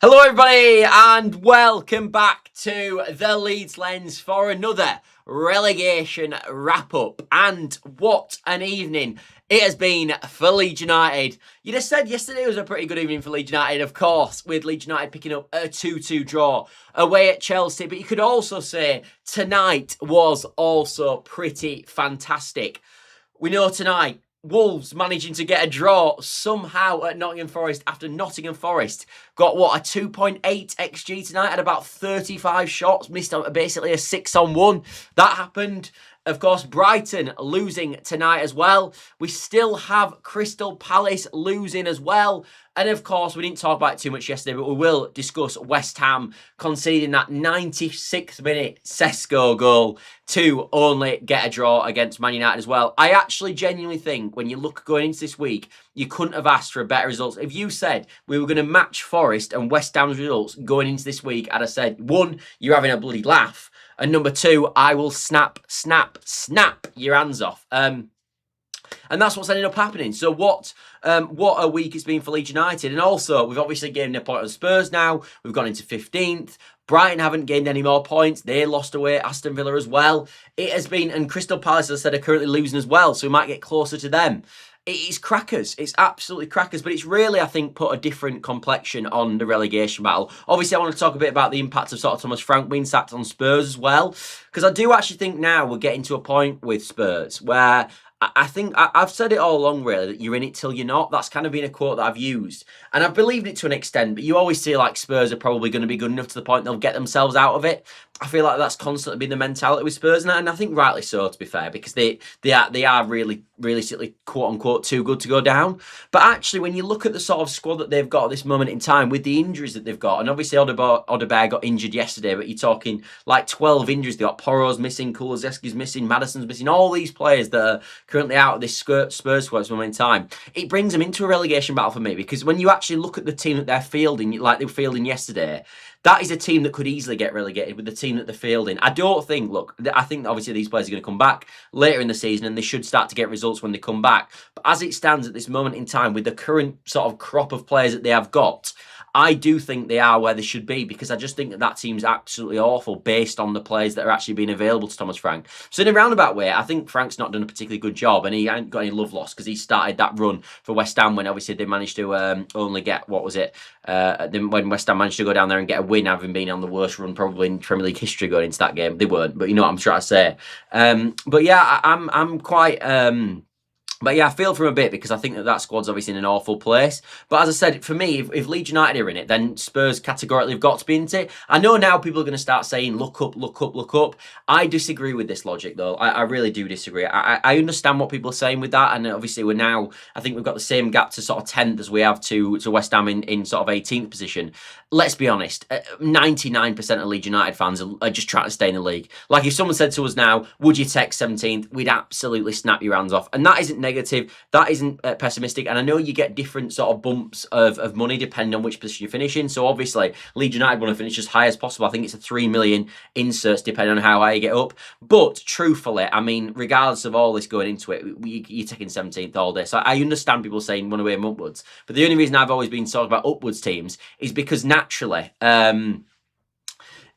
Hello everybody and welcome back to the Leeds Lens for another relegation wrap-up. And what an evening it has been for Leeds United. You'd have said yesterday was a pretty good evening for Leeds United, of course, with Leeds United picking up a 2-2 draw away at Chelsea. But you could also say tonight was also pretty fantastic. We know tonight Wolves managing to get a draw somehow at Nottingham Forest after Nottingham Forest got, a 2.8 XG tonight, had about 35 shots, missed basically a 6-on-1. That happened. Of course, Brighton losing tonight as well. We still have Crystal Palace losing as well. And of course, we didn't talk about it too much yesterday, but we will discuss West Ham conceding that 96th minute Sesko goal to only get a draw against Man United as well. I actually genuinely think when you look going into this week, you couldn't have asked for better results. If you said we were going to match Forest and West Ham's results going into this week, I'd have said, one, you're having a bloody laugh. And number two, I will snap your hands off. And that's what's ended up happening. So what a week it's been for Leeds United. And also, we've obviously gained a point on Spurs now. We've gone into 15th. Brighton haven't gained any more points. They lost away at Aston Villa as well. It has been, and Crystal Palace, as I said, are currently losing as well. So we might get closer to them. It is crackers. It's absolutely crackers. But it's really, I think, put a different complexion on the relegation battle. Obviously, I want to talk a bit about the impact of sort of Thomas Frank being sacked on Spurs as well. Because I do actually think now we're getting to a point with Spurs where I think I've said it all along, really, that you're in it till you're not. That's kind of been a quote that I've used. And I've believed it to an extent, but you always say, like, Spurs are probably going to be good enough to the point they'll get themselves out of it. I feel like that's constantly been the mentality with Spurs, and I think rightly so, to be fair, because they are really, realistically, quote-unquote, too good to go down. But actually, when you look at the sort of squad that they've got at this moment in time, with the injuries that they've got, and obviously Odegaard got injured yesterday, but you're talking like 12 injuries. They've got Porro's missing, Kulusevski's missing, Maddison's missing, all these players that are currently out of this Spurs squad at this moment in time. It brings them into a relegation battle for me, because when you actually look at the team that they're fielding, like they were fielding yesterday, that is a team that could easily get relegated with the team that they're fielding. I don't think, look, I think obviously these players are going to come back later in the season and they should start to get results when they come back. But as it stands at this moment in time, with the current sort of crop of players that they have got, I do think they are where they should be, because I just think that team's absolutely awful based on the players that are actually being available to Thomas Frank. So in a roundabout way, I think Frank's not done a particularly good job, and he ain't got any love lost because he started that run for West Ham when obviously they managed to only get, when West Ham managed to go down there and get a win, having been on the worst run probably in Premier League history going into that game. They weren't, but you know what I'm trying to say. But yeah, I'm quite... But yeah, I feel for him a bit, because I think that squad's obviously in an awful place. But as I said, for me, if Leeds United are in it, then Spurs categorically have got to be in it. I know now people are going to start saying, look up, look up, look up. I disagree with this logic, though. I really do disagree. I understand what people are saying with that. And obviously we're now, I think we've got the same gap to sort of 10th as we have to West Ham in sort of 18th position. Let's be honest, 99% of Leeds United fans are just trying to stay in the league. Like if someone said to us now, would you take 17th? We'd absolutely snap your hands off. And that isn't negative, that isn't pessimistic. And I know you get different sort of bumps of money depending on which position you finish in. So obviously, Leeds United want to finish as high as possible. I think it's a 3 million inserts depending on how high you get up. But truthfully, I mean, regardless of all this going into it, you're taking 17th all day. So I understand people saying one away and upwards. But the only reason I've always been talking about upwards teams is because naturally,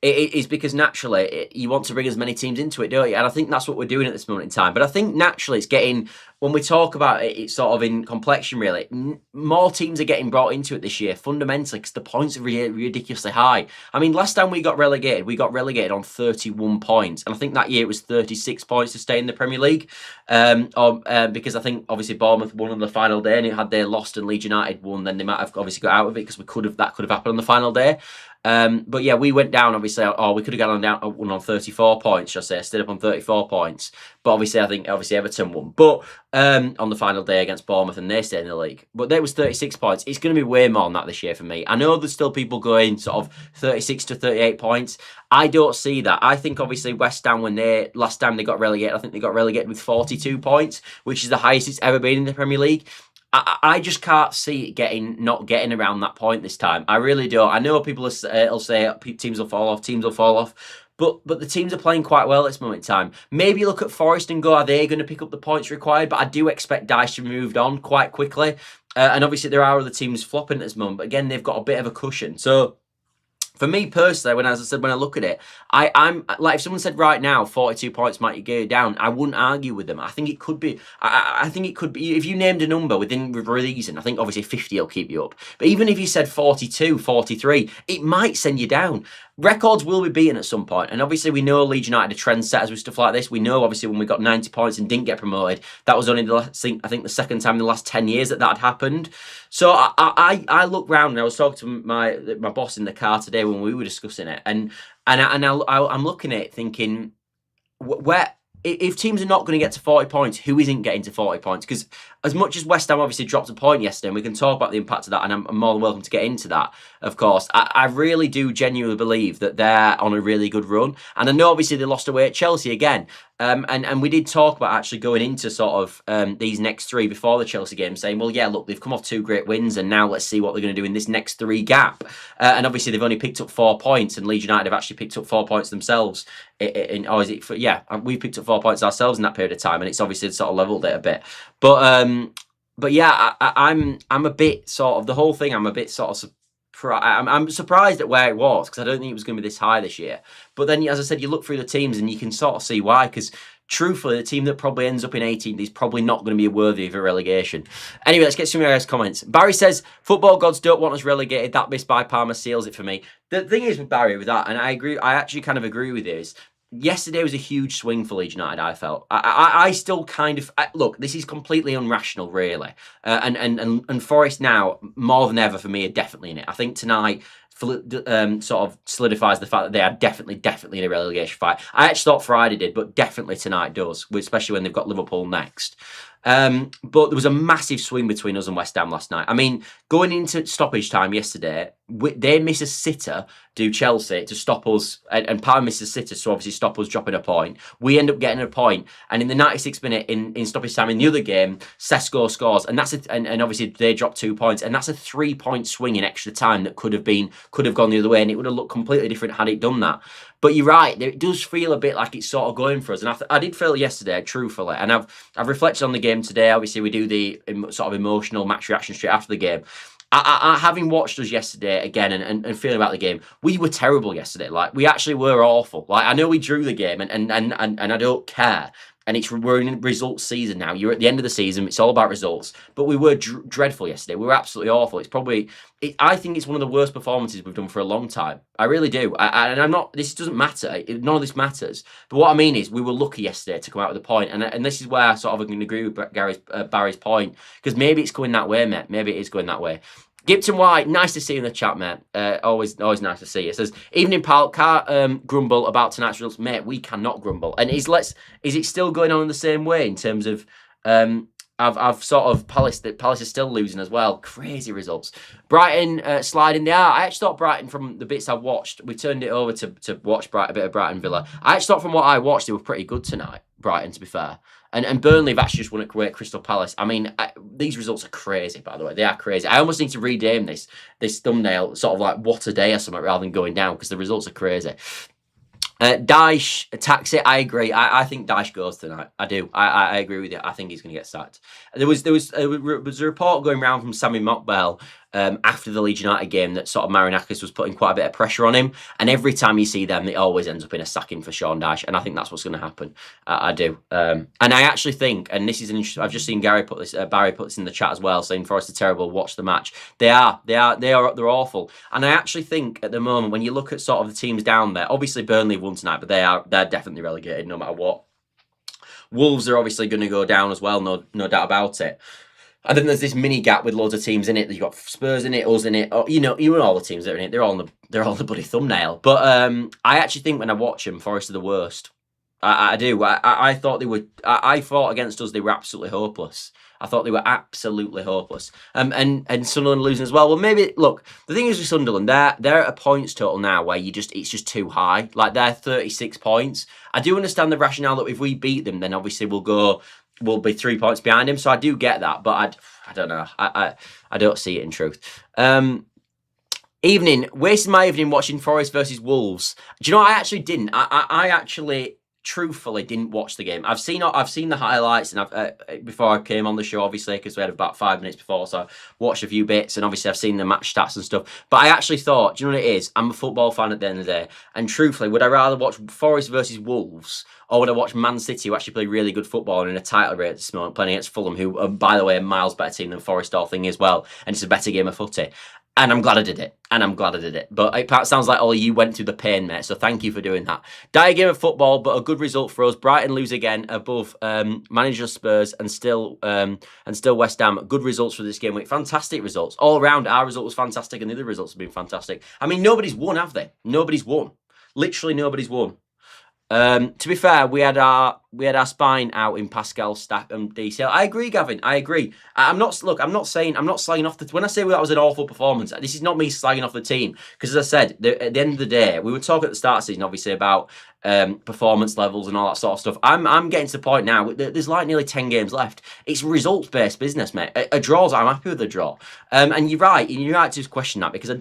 you want to bring as many teams into it, don't you? And I think that's what we're doing at this moment in time. But I think naturally it's getting, when we talk about it, it's sort of in complexion, really. More teams are getting brought into it this year, fundamentally, because the points are ridiculously high. I mean, last time we got relegated on 31 points. And I think that year it was 36 points to stay in the Premier League. Because I think, obviously, Bournemouth won on the final day, and had they lost and Leeds United won, then they might have obviously got out of it, because that could have happened on the final day. But yeah, we went down, obviously, we could have gone down on 34 points, shall I say, stayed up on 34 points. But obviously, I think, Everton won. But on the final day against Bournemouth, and they stayed in the league. But there was 36 points. It's going to be way more than that this year for me. I know there's still people going sort of 36 to 38 points. I don't see that. I think, obviously, West Ham, last time they got relegated, I think they got relegated with 42 points, which is the highest it's ever been in the Premier League. I just can't see it not getting around that point this time. I really don't. I know people will say teams will fall off. But the teams are playing quite well at this moment in time. Maybe look at Forest and go, are they going to pick up the points required? But I do expect Dyche to be moved on quite quickly. And obviously there are other teams flopping at this moment, but again, they've got a bit of a cushion. So for me personally, as I said, when I look at it, I'm like, if someone said right now 42 points might go down, I wouldn't argue with them. I think it could be. I think it could be, if you named a number within reason. I think obviously 50 will keep you up, but even if you said 42, 43, it might send you down. Records will be beaten at some point, and obviously we know Leeds United are trendsetters with stuff like this. We know obviously when we got 90 points and didn't get promoted, that was only I think the second time in the last 10 years that had happened. So I look round, and I was talking to my boss in the car today when we were discussing it, and I'm looking at it thinking, where if teams are not going to get to 40 points, who isn't getting to 40 points? Because as much as West Ham obviously dropped a point yesterday, and we can talk about the impact of that, and I'm more than welcome to get into that, of course, I really do genuinely believe that they're on a really good run. And I know obviously they lost away at Chelsea again, and we did talk about actually going into sort of these next three before the Chelsea game, saying, well, yeah, look, they've come off 2 great wins, and now let's see what they're going to do in this next 3 gap. And obviously they've only picked up 4 points, and Leeds United have actually picked up 4 points themselves. We've picked up 4 points ourselves in that period of time, and it's obviously sort of leveled it a bit. But yeah, I'm a bit sort of, the whole thing, I'm a bit sort of I'm surprised at where it was, because I don't think it was going to be this high this year. But then, as I said, you look through the teams and you can sort of see why, because truthfully, the team that probably ends up in 18th is probably not going to be worthy of a relegation. Anyway, let's get some of your guys' comments. Barry says, football gods don't want us relegated. That miss by Palmer seals it for me. The thing is with Barry, with that, and I agree, I actually kind of agree with you, is yesterday was a huge swing for Leeds United, I felt. I still kind of... look, this is completely unrational, really. And Forest now, more than ever for me, are definitely in it. I think tonight sort of solidifies the fact that they are definitely in a relegation fight. I actually thought Friday did, but definitely tonight does, especially when they've got Liverpool next. But there was a massive swing between us and West Ham last night. I mean, going into stoppage time yesterday, they miss a sitter, do Chelsea, to stop us, and Palmer misses a sitter, so obviously stop us dropping a point. We end up getting a point, and in the 96th minute in stoppage time in the other game, Sesko scores, and and obviously they drop 2 points, and that's a 3-point swing in extra time that could have gone the other way, and it would have looked completely different had it done that. But you're right, it does feel a bit like it's sort of going for us. And I did feel it yesterday, truthfully. And I've reflected on the game today. Obviously, we do the sort of emotional match reaction straight after the game. Having watched us yesterday again and feeling about the game, we were terrible yesterday. Like, we actually were awful. Like, I know we drew the game, and I don't care. And we're in results season now. You're at the end of the season. It's all about results. But we were dreadful yesterday. We were absolutely awful. I think it's one of the worst performances we've done for a long time. I really do. And I'm not. This doesn't matter. None of this matters. But what I mean is, we were lucky yesterday to come out with a point. And this is where I sort of agree with Barry's point, because maybe it's going that way, mate. Maybe it is going that way. Gibson White, nice to see you in the chat, mate. Always nice to see you. It says, evening, pal. Can't grumble about tonight's results, mate. We cannot grumble. And is it still going on in the same way in terms of I've sort of Palace is still losing as well. Crazy results. Brighton sliding the art. I actually thought Brighton, from the bits I watched, we turned it over to watch a bit of Brighton Villa. I actually thought from what I watched, they were pretty good tonight, Brighton, to be fair. And Burnley have actually just won at Crystal Palace. I mean, these results are crazy, by the way. They are crazy. I almost need to rename this thumbnail sort of like what a day or something, rather than going down, because the results are crazy. Dyche attacks it. I agree. I think Dyche goes tonight. I do. I agree with you. I think he's going to get sacked. There was a report going around from Sammy Mockbell after the Leeds United game that sort of Marinakis was putting quite a bit of pressure on him, and every time you see them, it always ends up in a sacking for Sean Dyche, and I think that's what's going to happen. I do. And I actually think, and this is an interesting, I've just seen Barry put this in the chat as well, saying Forest are terrible. Watch the match. They're awful. And I actually think at the moment, when you look at sort of the teams down there, obviously Burnley won tonight, but they're definitely relegated no matter what. Wolves are obviously going to go down as well, no doubt about it. And then there's this mini gap with loads of teams in it. You've got Spurs in it, us in it. You know all the teams that are in it. They're all on the bloody thumbnail. But I actually think when I watch them, Forest are the worst. I do. I thought they were. I thought against us they were absolutely hopeless. I thought they were absolutely hopeless. And Sunderland losing as well. Well, maybe look. The thing is with Sunderland, they're at a points total now where it's just too high. Like, they're 36 points. I do understand the rationale that if we beat them, then obviously we'll be 3 points behind him. So I do get that, but I don't know. I don't see it in truth. Evening, wasting my evening watching Forest versus Wolves. Do you know, I actually didn't. I actually truthfully didn't watch the game. I've seen the highlights, and before I came on the show, obviously, because we had about 5 minutes before, so I watched a few bits, and obviously I've seen the match stats and stuff. But I actually thought, do you know what it is? I'm a football fan at the end of the day, and truthfully, would I rather watch Forest versus Wolves, or would I watch Man City, who actually play really good football and in a title race at this moment, playing against Fulham, who are, by the way, a miles better team than Forest all thing as well, and it's a better game of footy. And I'm glad I did it. But it sounds like you went through the pain, mate. So thank you for doing that. Dire game of football, but a good result for us. Brighton lose again above manager Spurs and still West Ham. Good results for this game week. Fantastic results all around. Our result was fantastic, and the other results have been fantastic. I mean, nobody's won, have they? Nobody's won. Literally, nobody's won. To be fair, we had our spine out in Pascal, Stack, and DCL. I agree, Gavin. I agree. I'm not slagging off the. When I say that was an awful performance, this is not me slagging off the team, because as I said, at the end of the day, we were talking at the start of the season, obviously, about performance levels and all that sort of stuff. I'm getting to the point now. There's like nearly 10 games left. It's results based business, mate. A draw's. I'm happy with the draw. And you're right. You're right to question that, because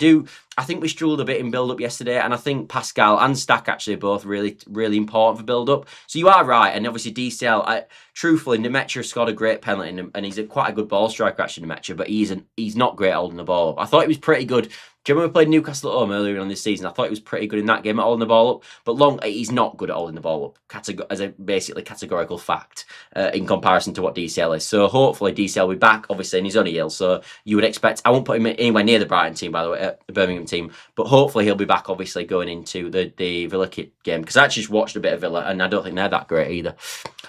I think we struggled a bit in build up yesterday, and I think Pascal and Stack actually are both really, really important for build up. So you are right, and obviously DCL. Truthfully, Nemecha scored a great penalty, and he's quite a good ball striker actually, Nemecha, but he's not great holding the ball up. I thought he was pretty good. Do you remember we played Newcastle at home earlier on this season? I thought he was pretty good in that game at holding the ball up, but he's not good at holding the ball up, as a basically categorical fact in comparison to what DCL is. So hopefully DCL will be back, obviously, and he's only ill, so you would expect. I won't put him anywhere near the Brighton team, by the way, the Birmingham team, but hopefully he'll be back, obviously, going into the Villa game, because I actually just watched a bit of Villa, and I don't think they're that great either.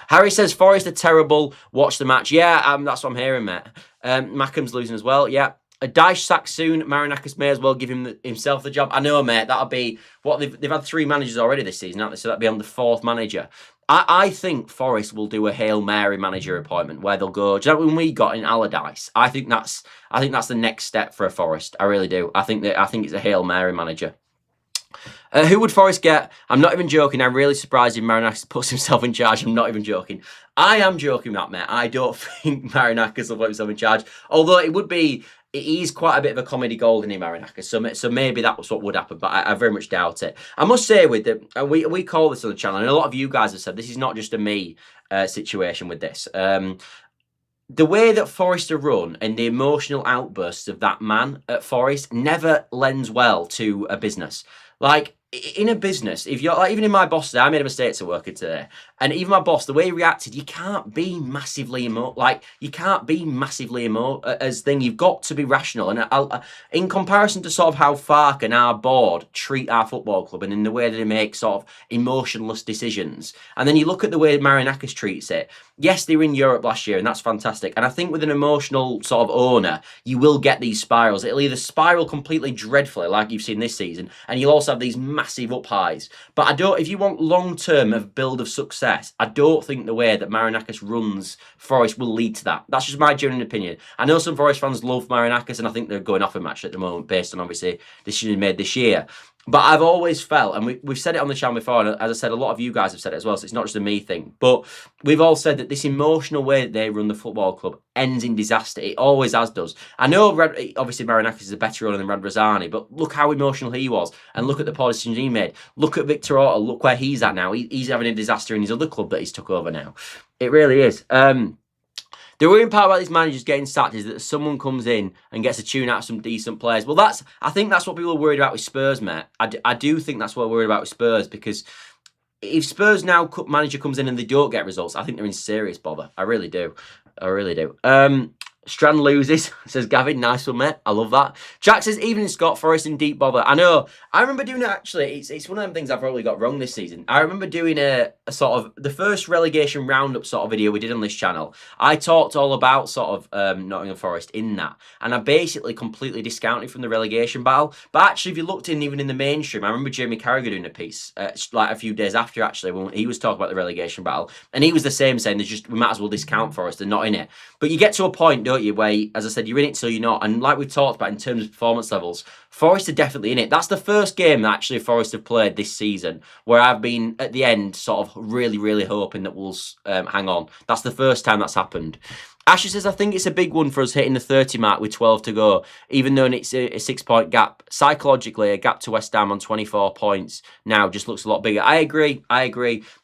Harry says Forest are terrible. Watch the match. Yeah, that's what I'm hearing, mate. Mackham's losing as well. Yeah. A Dyche sack soon. Marinakis may as well give himself the job. I know, mate. That'll be what they've had 3 managers already this season, haven't they? So that'll be on the 4th manager. I think Forest will do a Hail Mary manager appointment where they'll go. Do you know when we got in Allardyce? I think that's the next step for a Forest. I really do. I think it's a Hail Mary manager. Who would Forest get? I'm not even joking. I'm really surprised if Marinakis puts himself in charge. I'm not even joking. I am joking, that, mate. I don't think Marinakis will put himself in charge. Although it is quite a bit of a comedy gold in him, Marinakis. So maybe that was what would happen, but I very much doubt it. I must say, with we call this on the channel, and a lot of you guys have said this is not just a me situation with this. The way that Forest are run and the emotional outbursts of that man at Forest never lends well to a business. Like, in a business, if you're like, even in my boss today, I made a mistake to work today, and even my boss, the way he reacted, you can't be massively as thing. You've got to be rational, and in comparison to sort of how Farke and our board treat our football club, and in the way that they make sort of emotionless decisions, and then you look at the way Marinakis treats it. Yes, they were in Europe last year, and that's fantastic. And I think with an emotional sort of owner, you will get these spirals. It'll either spiral completely dreadfully, like you've seen this season, and you'll also have these massive up highs. But if you want long-term of build of success, I don't think the way that Marinakis runs Forest will lead to that. That's just my genuine opinion. I know some Forest fans love Marinakis, and I think they're going off him actually at the moment based on obviously decisions made this year. But I've always felt, and we've said it on the channel before, and as I said, a lot of you guys have said it as well, so it's not just a me thing, but we've all said that this emotional way that they run the football club ends in disaster. It always does. I know, obviously, Marinakis is a better owner than Radrazani, but look how emotional he was, and look at the poor decisions he made. Look at Victor Orta, look where he's at now. He's having a disaster in his other club that he's took over now. It really is. The worrying part about these managers getting sacked is that someone comes in and gets a tune out of some decent players. Well, I think that's what people are worried about with Spurs, mate. I do think that's what we're worried about with Spurs, because if Spurs now manager comes in and they don't get results, I think they're in serious bother. I really do. Strand loses, says Gavin. Nice one, mate. I love that. Jack says, even in Scott, Forest in deep bother. I know. I remember doing it, actually. It's one of them things I've probably got wrong this season. I remember doing a sort of, the first relegation roundup sort of video we did on this channel. I talked all about sort of Nottingham Forest in that. And I basically completely discounted from the relegation battle. But actually, if you looked even in the mainstream, I remember Jamie Carragher doing a piece, like a few days after, actually, when he was talking about the relegation battle. And he was the same, saying we might as well discount Forest. They're not in it. But you get to a point, don't you, where, as I said, you're in it till you're not. And like we talked about in terms of performance levels, Forest are definitely in it. That's the first game that actually Forest have played this season where I've been at the end sort of really, really hoping that Wolves hang on. That's the first time that's happened. Ashley says, I think it's a big one for us hitting the 30 mark with 12 to go, even though it's a 6-point gap. Psychologically, a gap to West Ham on 24 points now just looks a lot bigger. I agree.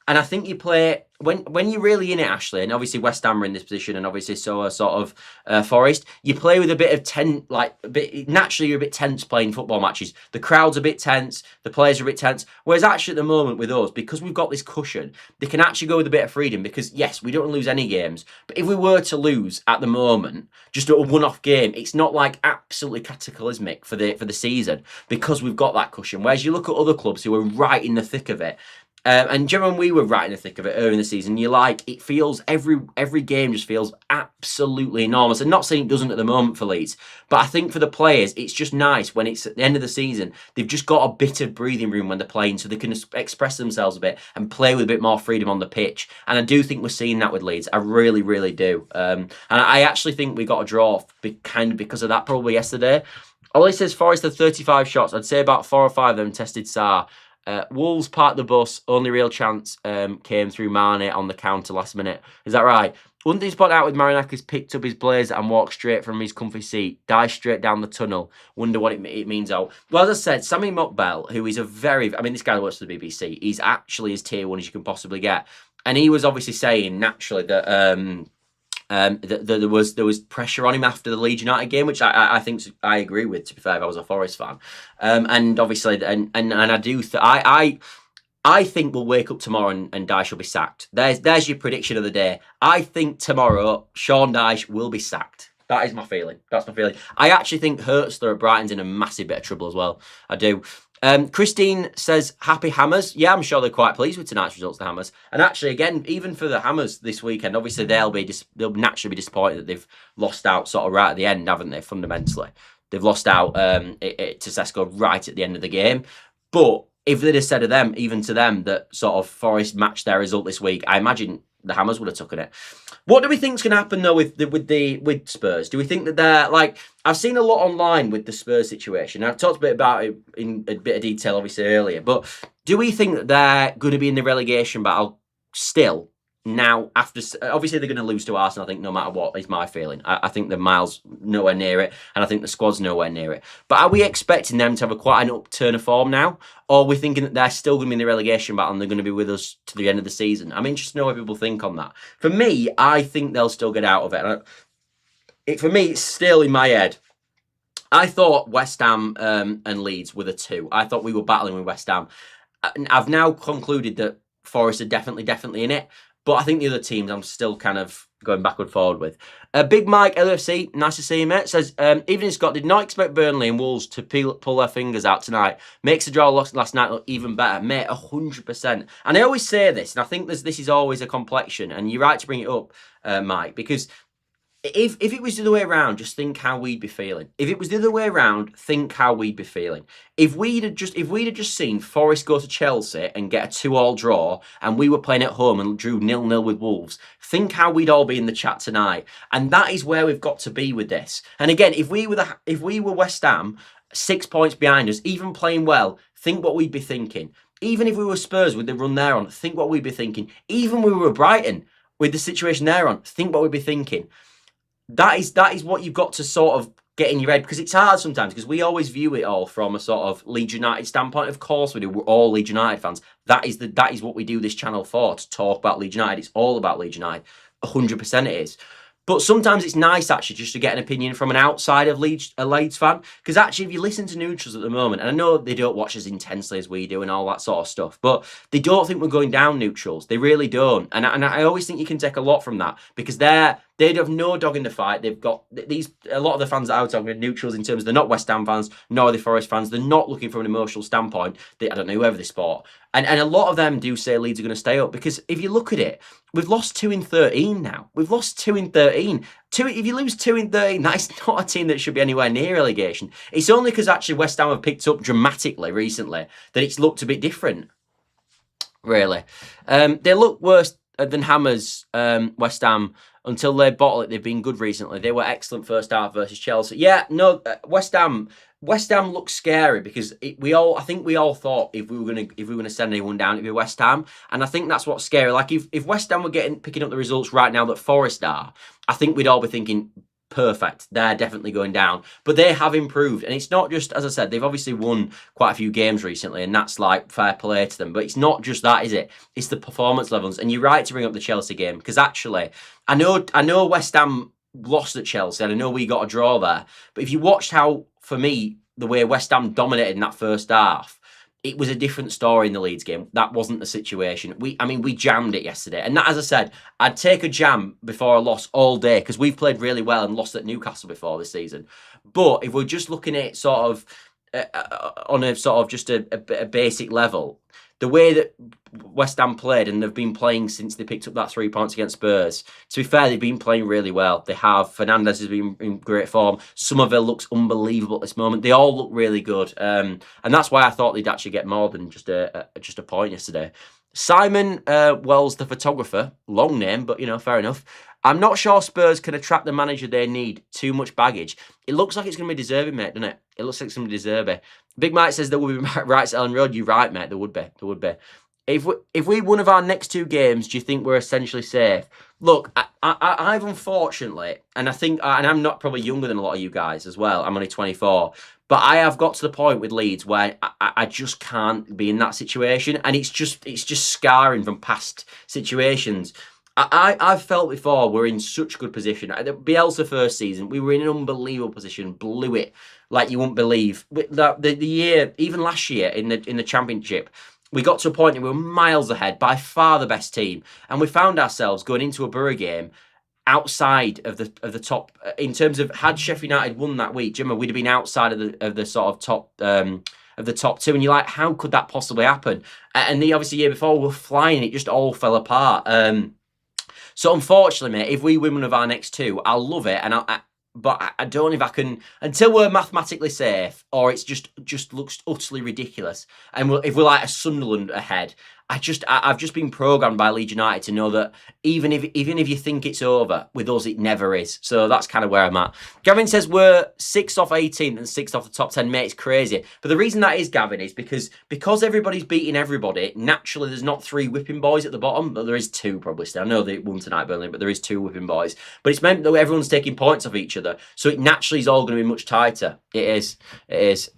And I think you play, when you're really in it, Ashley, and obviously West Ham are in this position, and obviously so are sort of Forest, you play with a bit of naturally you're a bit tense playing football matches. The crowd's a bit tense, the players are a bit tense, whereas actually at the moment with us, because we've got this cushion, they can actually go with a bit of freedom, because yes, we don't lose any games, but if we were to lose at the moment, just a one-off game, it's not like absolutely cataclysmic for the season, because we've got that cushion, whereas you look at other clubs who are right in the thick of it. And do you remember when we were right in the thick of it early in the season? It feels every game just feels absolutely enormous. And not saying it doesn't at the moment for Leeds, but I think for the players, it's just nice when it's at the end of the season. They've just got a bit of breathing room when they're playing, so they can express themselves a bit and play with a bit more freedom on the pitch. And I do think we're seeing that with Leeds. I really, really do. And I actually think we got a draw kind of because of that probably yesterday. Ollie says Forest had 35 shots. I'd say about 4 or 5 of them tested Sarr. Wolves parked the bus. Only real chance came through Mane on the counter last minute. Is that right? One thing's put out with Marinakis picked up his blazer and walked straight from his comfy seat. Dive straight down the tunnel. Wonder what it means out. Well, as I said, Sammy Muckbell, who is this guy works for the BBC. He's actually as tier 1 as you can possibly get. And he was obviously saying naturally that there was pressure on him after the Leeds United game, which I think I agree with. To be fair, if I was a Forest fan, and obviously, and I do. I think we'll wake up tomorrow and Dyche will be sacked. There's your prediction of the day. I think tomorrow Sean Dyche will be sacked. That is my feeling. That's my feeling. I actually think Hurtsler at Brighton's in a massive bit of trouble as well. I do. Christine says, happy Hammers. Yeah, I'm sure they're quite pleased with tonight's results, the Hammers. And actually, again, even for the Hammers this weekend, obviously they'll naturally be disappointed that they've lost out sort of right at the end, haven't they, fundamentally? They've lost out to Sesko right at the end of the game. But if they'd have said even to them, that sort of Forest matched their result this week, I imagine the Hammers would have taken it. What do we think's going to happen though with Spurs? Do we think that they're like, I've seen a lot online with the Spurs situation. I've talked a bit about it in a bit of detail obviously earlier, but do we think that they're going to be in the relegation battle still? Now, after obviously they're going to lose to Arsenal, I think no matter what, is my feeling. I think the miles nowhere near it, and I think the squad's nowhere near it. But are we expecting them to have quite an upturn of form now? Or are we thinking that they're still going to be in the relegation battle and they're going to be with us to the end of the season? I'm interested to know what people think on that. For me, I think they'll still get out of it. For me, it's still in my head. I thought West Ham and Leeds were the two. I thought we were battling with West Ham. I've now concluded that Forest are definitely in it. But I think the other teams I'm still kind of going backward forward with. Big Mike, LUFC, nice to see you, mate. Says, Evening Scott, did not expect Burnley and Wolves to pull their fingers out tonight. Makes the draw last night look even better. Mate, 100%. And I always say this, and I think this is always a complexion. And you're right to bring it up, Mike, because if it was the other way around, just think how we'd be feeling. If it was the other way around, think how we'd be feeling. If we'd have just seen Forest go to Chelsea and get a 2-2 draw, and we were playing at home and drew 0-0 with Wolves, think how we'd all be in the chat tonight. And that is where we've got to be with this. And again, if we were West Ham, 6 points behind us, even playing well, think what we'd be thinking. Even if we were Spurs with the run they're on, think what we'd be thinking. Even if we were Brighton with the situation they're on, think what we'd be thinking. That is what you've got to sort of get in your head, because it's hard sometimes, because we always view it all from a sort of Leeds United standpoint. Of course we do. We're all Leeds United fans. That is what we do this channel for, to talk about Leeds United. It's all about Leeds United. 100% it is. But sometimes it's nice, actually, just to get an opinion from an outside of a Leeds fan. Because actually, if you listen to neutrals at the moment, and I know they don't watch as intensely as we do and all that sort of stuff, but they don't think we're going down neutrals. They really don't. And I always think you can take a lot from that, because they'd have no dog in the fight. They've got a lot of the fans that I was talking about neutrals in terms of they're not West Ham fans, nor are they Forest fans. They're not looking from an emotional standpoint. I don't know, whoever they support. And a lot of them do say Leeds are going to stay up, because if you look at it, we've lost 2 in 13 now. We've lost 2 in 13. If you lose 2 in 13, that is not a team that should be anywhere near relegation. It's only because actually West Ham have picked up dramatically recently that it's looked a bit different, really. They look worse than Hammers, West Ham, until they bottle it, they've been good recently. They were excellent first half versus Chelsea. Yeah, no, West Ham looks scary because I think we all thought if we were gonna send anyone down, it'd be West Ham, and I think that's what's scary. Like if West Ham were picking up the results right now that Forest are, I think we'd all be thinking, perfect, they're definitely going down. But they have improved, and it's not just, as I said, they've obviously won quite a few games recently, and that's like fair play to them. But it's not just that, is it? It's the performance levels. And you're right to bring up the Chelsea game, because actually, I know West Ham lost at Chelsea, and I know we got a draw there. But if you watched how, for me, the way West Ham dominated in that first half, it was a different story in the Leeds game. That wasn't the situation. We jammed it yesterday. And that, as I said, I'd take a jam before a loss all day, because we've played really well and lost at Newcastle before this season. But if we're just looking at it sort of on a sort of just a basic level, the way that West Ham played, and they've been playing since they picked up that 3 points against Spurs, to be fair, they've been playing really well. They have. Fernandes has been in great form. Somerville looks unbelievable at this moment. They all look really good. And that's why I thought they'd actually get more than just a point yesterday. Simon Wells, the photographer, long name, but, fair enough. I'm not sure Spurs can attract the manager they need. Too much baggage. It looks like it's going to be De Zerbi, mate, doesn't it? It looks like it's going to be De Zerbi. Big Mike says there will be rights at Ellen Road. You're right, mate. There would be. There would be. If we won of our next 2 games, do you think we're essentially safe? Look, I've unfortunately, and I think, and I'm not probably younger than a lot of you guys as well. I'm only 24. But I have got to the point with Leeds where I just can't be in that situation. And it's just scarring from past situations. I've felt before we're in such good position. The Bielsa first season, we were in an unbelievable position, blew it like you wouldn't believe. The year, even last year in the Championship, we got to a point where we were miles ahead, by far the best team, and we found ourselves going into a Borough game outside of the top. In terms of, had Sheffield United won that week, Jimmy, we'd have been outside of the sort of top of the top 2, and you're like, how could that possibly happen? And the obviously year before we were flying, it just all fell apart. So unfortunately, mate, if we win one of our next 2, I'll love it, but I don't know if I can, until we're mathematically safe, or it's just looks utterly ridiculous. And if we're like a Sunderland ahead, I've just been programmed by Leeds United to know that even if you think it's over, with us it never is. So that's kind of where I'm at. Gavin says we're 6th off 18th and 6th off the top 10. Mate, it's crazy. But the reason that is, Gavin, is because everybody's beating everybody. Naturally, there's not 3 whipping boys at the bottom, but there is 2 probably still. I know they won tonight, Burnley, but there is 2 whipping boys. But it's meant that everyone's taking points off each other, so it naturally is all going to be much tighter. It is.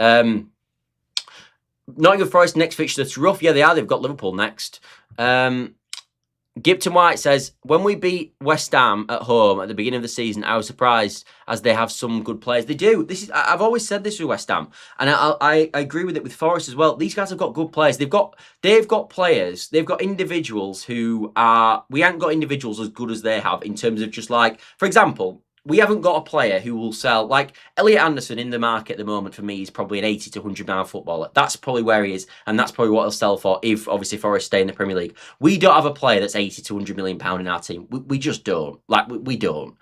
Nottingham Forest next fixture, that's rough. Yeah, they are. They've got Liverpool next. Gipton White says, when we beat West Ham at home at the beginning of the season, I was surprised, as they have some good players. They do. I've always said this with West Ham, and I agree with it with Forest as well. These guys have got good players. They've got players. They've got individuals who are. We haven't got individuals as good as they have in terms of just like, for example, we haven't got a player who will sell, like Elliot Anderson in the market at the moment, for me, is probably an 80 to 100 pound footballer. That's probably where he is, and that's probably what he'll sell for if, obviously, Forest stay in the Premier League. We don't have a player that's 80 to 100 million pound in our team. We just don't. Like, we don't.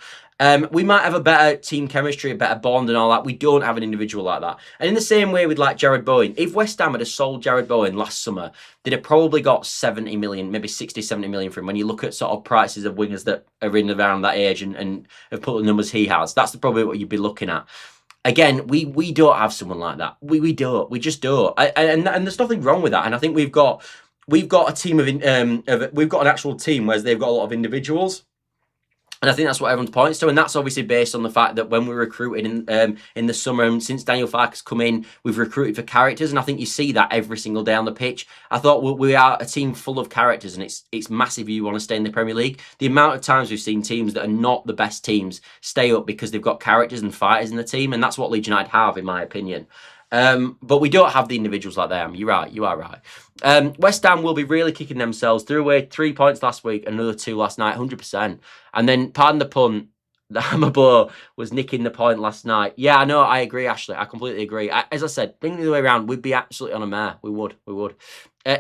We might have a better team chemistry, a better bond and all that. We don't have an individual like that. And in the same way with like Jared Bowen, if West Ham had sold Jared Bowen last summer, they'd have probably got 70 million, maybe 60, 70 million for him. When you look at sort of prices of wingers that are in around that age and have put the numbers he has, that's probably what you'd be looking at. Again, we don't have someone like that. We don't. We just don't. And there's nothing wrong with that. And I think we've got a team we've got an actual team where they've got a lot of individuals. And I think that's what everyone points to, and that's obviously based on the fact that when we recruited in the summer, and since Daniel Farke has come in, we've recruited for characters, and I think you see that every single day on the pitch. I thought we are a team full of characters, and it's massive if you want to stay in the Premier League. The amount of times we've seen teams that are not the best teams stay up because they've got characters and fighters in the team, and that's what Leeds United have, in my opinion. But we don't have the individuals like them. You're right. You are right. West Ham will be really kicking themselves. Threw away 3 points last week, another 2 last night, 100%. And then, pardon the pun, the hammer blow was nicking the point last night. Yeah, I know. I agree, Ashley. I completely agree. As I said, thinking the other way around, we'd be absolutely on a mare. We would.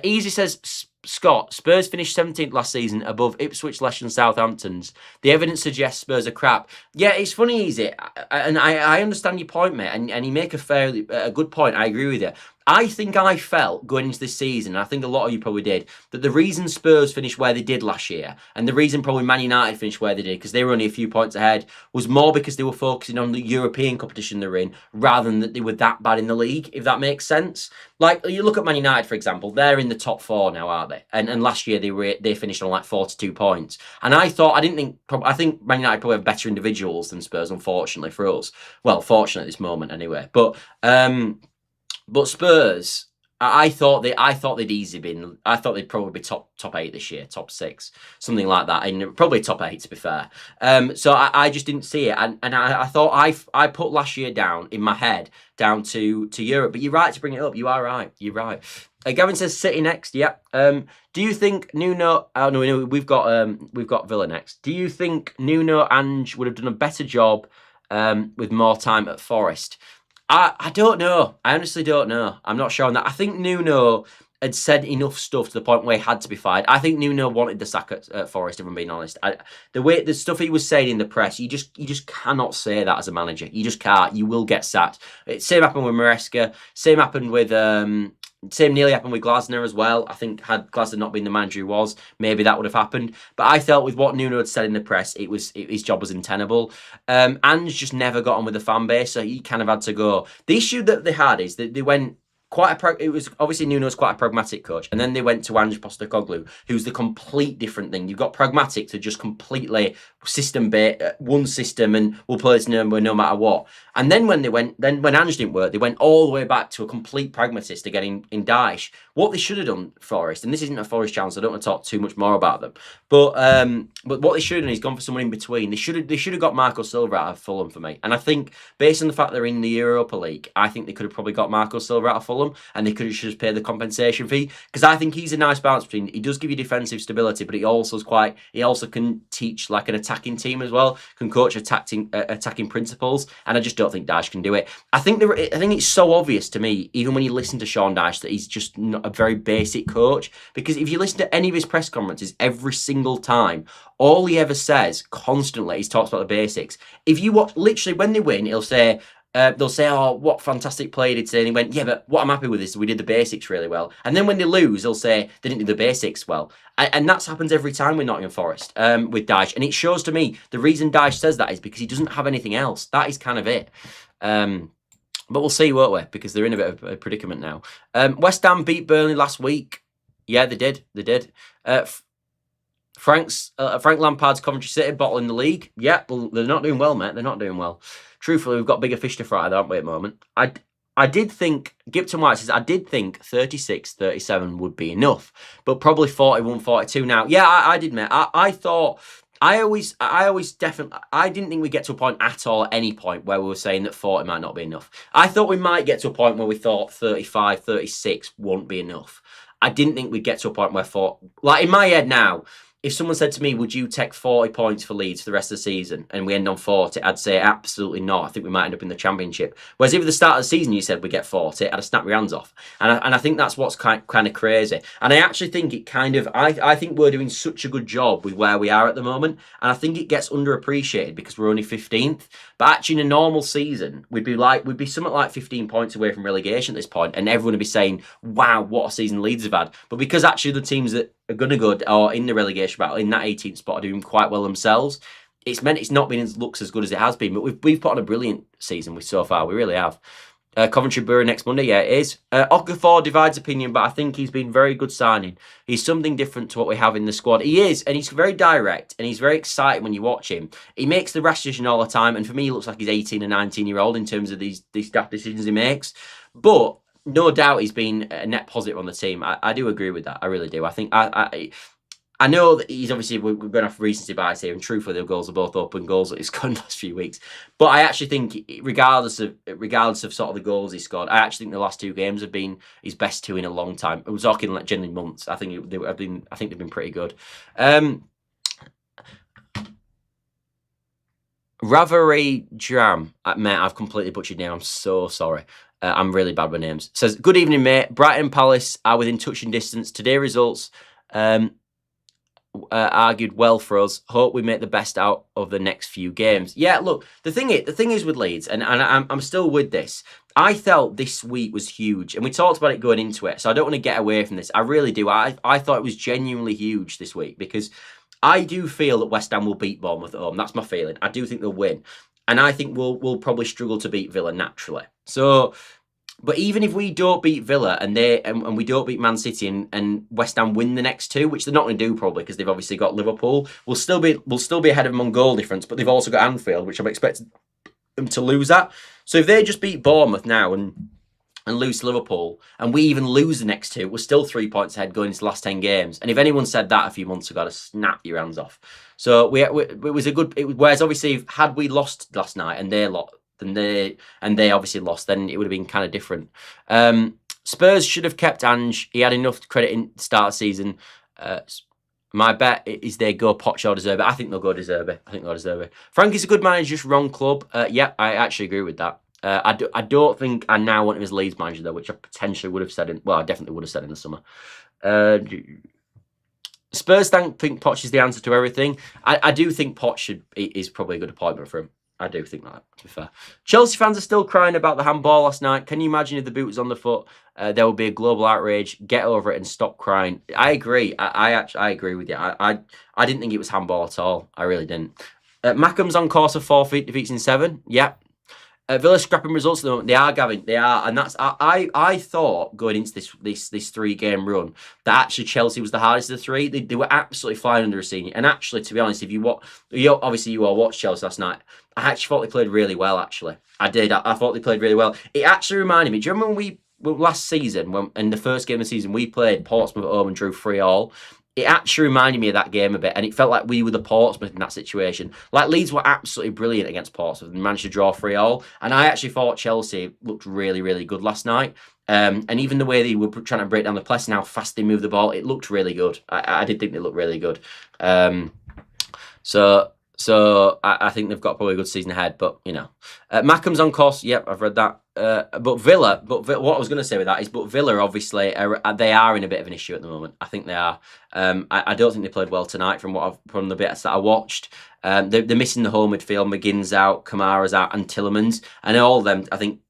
Easy says, Scott, Spurs finished 17th last season, above Ipswich, Leicester and Southampton's. The evidence suggests Spurs are crap. Yeah, it's funny, Easy, and I understand your point, mate, and you make a good point. I agree with you. I think I felt going into this season, and I think a lot of you probably did, that the reason Spurs finished where they did last year, and the reason probably Man United finished where they did, because they were only a few points ahead, was more because they were focusing on the European competition they're in, rather than that they were that bad in the league, if that makes sense. Like, you look at Man United, for example, they're in the top 4 now, aren't they? And last year they finished on like 42 points. And I think Man United probably have better individuals than Spurs, unfortunately for us. Well, fortunately at this moment anyway. But Spurs, I thought they'd easily been. I thought they'd probably be top 8 this year, top 6, something like that, and probably top 8 to be fair. So I just didn't see it, and I thought I put last year down in my head down to Europe. But you're right to bring it up. You are right. You're right. Gavin says City next. Yeah. Do you think Nuno? Oh no, we've got Villa next. Do you think Nuno Ange would have done a better job with more time at Forest? I don't know. I honestly don't know. I'm not sure on that. I think Nuno had said enough stuff to the point where he had to be fired. I think Nuno wanted the sack at Forest, if I'm being honest. The stuff he was saying in the press, you just cannot say that as a manager. You just can't. You will get sacked. Same happened with Maresca. Same happened with same nearly happened with Glasner as well. I think had Glasner not been the manager he was, maybe that would have happened. But I felt with what Nuno had said in the press, his job was untenable. Ange just never got on with the fan base, so he kind of had to go. The issue that they had is that they went it was obviously Nuno's quite a pragmatic coach, and then they went to Ange Postecoglou, who's the complete different thing. You've got pragmatic to just completely system-based, one system, and we'll play this number no matter what. And then when Ange didn't work, they went all the way back to a complete pragmatist to get in Dyche. What they should have done, Forest, and this isn't a Forest chance, so I don't want to talk too much more about them. But what they should have done is gone for someone in between. They should have got Marco Silva out of Fulham for me. And I think based on the fact they're in the Europa League, I think they could have probably got Marco Silva out of Fulham, and they could have just paid the compensation fee, because I think he's a nice balance between. He does give you defensive stability, but he also can teach like an attacking team as well, can coach attacking principles, and I just don't think Dyche can do it. I think it's so obvious to me, even when you listen to Sean Dyche, that he's just not a very basic coach, because if you listen to any of his press conferences, every single time, all he ever says constantly is talks about the basics. If you watch, literally when they win, they'll say, oh, what fantastic play did today. And he went, yeah, but what I'm happy with is we did the basics really well. And then when they lose, they'll say they didn't do the basics well. And that happens every time with Nottingham Forest, with Dyche. And it shows to me the reason Dyche says that is because he doesn't have anything else. That is kind of it. But we'll see, won't we? Because they're in a bit of a predicament now. West Ham beat Burnley last week. Yeah, they did. Frank Lampard's Coventry City bottling the league. Yeah, well, they're not doing well, mate. They're not doing well. Truthfully, we've got bigger fish to fry, aren't we, at the moment? I did think, Gipton White says, I did think 36, 37 would be enough, but probably 41, 42 now. Yeah, I did, mate. I thought, I didn't think we'd get to a point at all, at any point, where we were saying that 40 might not be enough. I thought we might get to a point where we thought 35, 36 won't be enough. I didn't think we'd get to a point where, like in my head now, if someone said to me, would you take 40 points for Leeds for the rest of the season, and we end on 40, I'd say absolutely not. I think we might end up in the Championship. Whereas if at the start of the season you said we get 40, I'd have snapped my hands off. And I think that's what's kind of crazy. And I actually think it kind of, I think we're doing such a good job with where we are at the moment, and I think it gets underappreciated because we're only 15th. But actually in a normal season, we'd be something like 15 points away from relegation at this point, and everyone would be saying, wow, what a season Leeds have had. But because actually the teams that are going to go or in the relegation battle in that 18th spot are doing quite well themselves, it's not been looks as good as it has been, but we've put on a brilliant season so far. We really have. Coventry Borough next Monday, yeah, it is. Okafor divides opinion, but I think he's been very good signing. He's something different to what we have in the squad. He is, and he's very direct, and he's very exciting when you watch him. He makes the rash decision all the time, and for me, he looks like he's 18 or 19-year-old in terms of these daft decisions he makes. But no doubt he's been a net positive on the team. I do agree with that. I really do. I think I know that he's obviously, we're going to have recency bias here, and truthfully, the goals are both open goals that he's scored in the last few weeks. But I actually think, regardless of sort of the goals he scored, I actually think the last 2 games have been his best 2 in a long time. I was talking like generally months. I think they've been pretty good. Ravari Jam, mate, I've completely butchered your name. I'm so sorry. I'm really bad with names. Says, good evening, mate. Brighton and Palace are within touching distance. Today results argued well for us. Hope we make the best out of the next few games. Yeah, look, the thing is with Leeds, and I'm still with this. I felt this week was huge, and we talked about it going into it, so I don't want to get away from this. I really do. I thought it was genuinely huge this week because I do feel that West Ham will beat Bournemouth at home. That's my feeling. I do think they'll win, and I think we'll probably struggle to beat Villa naturally. So, but even if we don't beat Villa and we don't beat Man City and West Ham win the next two, which they're not going to do probably because they've obviously got Liverpool, we'll still be ahead of them on goal difference. But they've also got Anfield, which I'm expecting them to lose at. So if they just beat Bournemouth now and lose to Liverpool, and we even lose the next two, we're still 3 points ahead going into the last 10 games. And if anyone said that a few months ago, I'd snap your hands off. So it was a good. Whereas obviously, had we lost last night and they lost, and they obviously lost, then it would have been kind of different. Spurs should have kept Ange. He had enough credit in the start of the season. My bet is they go Poch or De Zerbi. I think they'll go De Zerbi. Frankie's a good manager, just wrong club. Yeah, I actually agree with that. I don't think I now want him as Leeds manager though, which I potentially would have said I definitely would have said in the summer. Spurs think Poch is the answer to everything. I do think Poch is probably a good appointment for him. I do think that, to be fair. Chelsea fans are still crying about the handball last night. Can you imagine if the boot was on the foot? There would be a global outrage. Get over it and stop crying. I agree. I agree with you. I didn't think it was handball at all. I really didn't. Mackham's on course of 4 defeats in 7. Yeah. Villa scrapping results at the moment. They are, Gavin. They are, and that's. I thought going into this 3-game run that actually Chelsea was the hardest of the three. They were absolutely flying under Rossini. And actually, to be honest, if you all watched Chelsea last night, I actually thought they played really well. Actually, I did. I thought they played really well. It actually reminded me. Do you remember when last season, when in the first game of the season we played Portsmouth at home and drew 3-3? It actually reminded me of that game a bit, and it felt like we were the Portsmouth in that situation. Like, Leeds were absolutely brilliant against Portsmouth and managed to draw 3-3, and I actually thought Chelsea looked really, really good last night. And even the way they were trying to break down the press and how fast they moved the ball, it looked really good. I did think they looked really good. So I think they've got probably a good season ahead, but, you know. Mackham's on course. Yep, I've read that. But Villa, what I was going to say with that is, but Villa, obviously, they are in a bit of an issue at the moment. I think they are. I don't think they played well tonight from the bits that I watched. They're missing the whole midfield. McGinn's out, Kamara's out, and Tielemans. And all of them, I think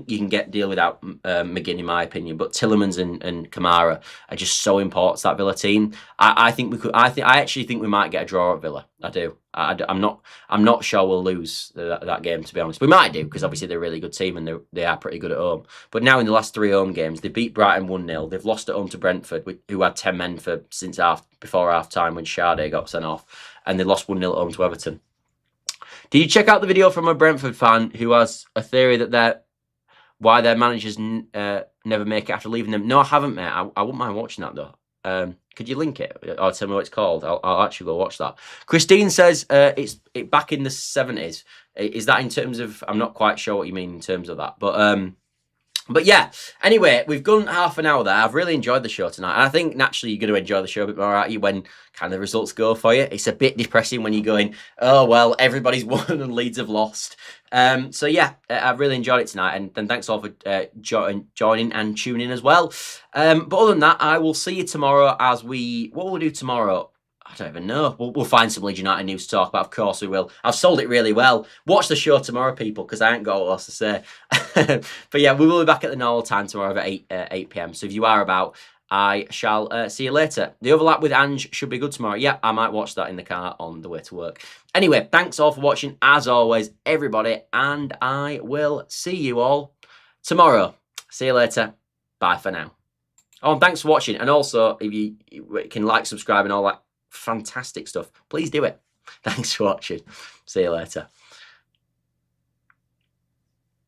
you can deal without McGinn, in my opinion. But Tielemans and Kamara are just so important to that Villa team. I think we could. I actually think we might get a draw at Villa. I do. I'm not sure we'll lose that game, to be honest. We might do because obviously they're a really good team and they are pretty good at home. But now in the last 3 home games, they beat Brighton 1-0. They've lost at home to Brentford, who had 10 men before half time when Sade got sent off, and they lost 1-0 at home to Everton. Did you check out the video from a Brentford fan who has a theory that why their managers never make it after leaving them? No, I haven't, mate. I wouldn't mind watching that though. Could you link it or tell me what it's called? I'll actually go watch that. Christine says it's back in the 70s. Is that in terms of? I'm not quite sure what you mean in terms of that, but yeah. Anyway, we've gone half an hour there. I've really enjoyed the show tonight, and I think naturally you're going to enjoy the show a bit more, aren't you, when kind of the results go for you. It's a bit depressing when you're going, oh well, everybody's won and Leeds have lost. So yeah, I've really enjoyed it tonight, and thanks all for joining and tuning in as well. But other than that, I will see you tomorrow what will we do tomorrow? I don't even know. We'll find some Leeds United news to talk about. Of course we will. I've sold it really well. Watch the show tomorrow, people, because I ain't got what else to say. But yeah, we will be back at the normal time tomorrow at 8 p.m. So if you are about, I shall see you later. The overlap with Ange should be good tomorrow. Yeah, I might watch that in the car on the way to work. Anyway, thanks all for watching, as always, everybody, and I will see you all tomorrow. See you later. Bye for now. Oh, and thanks for watching. And also, if you can like, subscribe, and all that fantastic stuff, please do it. Thanks for watching. See you later.